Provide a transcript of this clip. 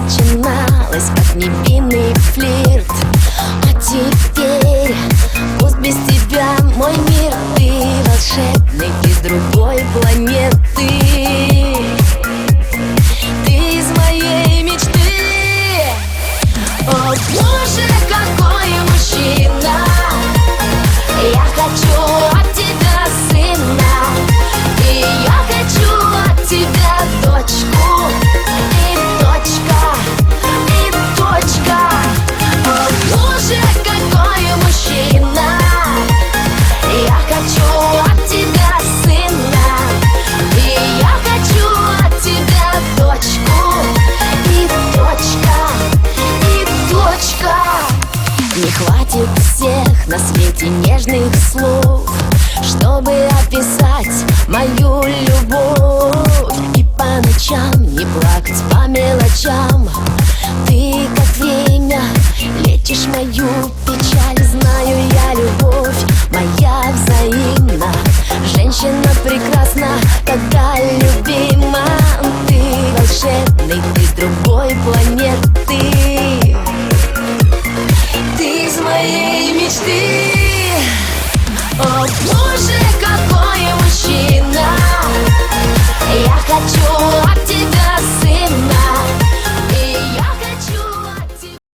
начиналось как невинный флирт, а теперь пусть без тебя мой мир. Ты волшебник из другой планеты, ты из моей мечты. О боже, какой мужчина! Я хочу от тебя сына, и я хочу от тебя дочку. И точка, и точка. О боже, какой мужчина! Я хочу от тебя сына, и я хочу от тебя дочку. И точка, и точка. Не хватит всех на свете нежных слов, чтобы описать мою любовь. И по ночам не плакать по мелочам,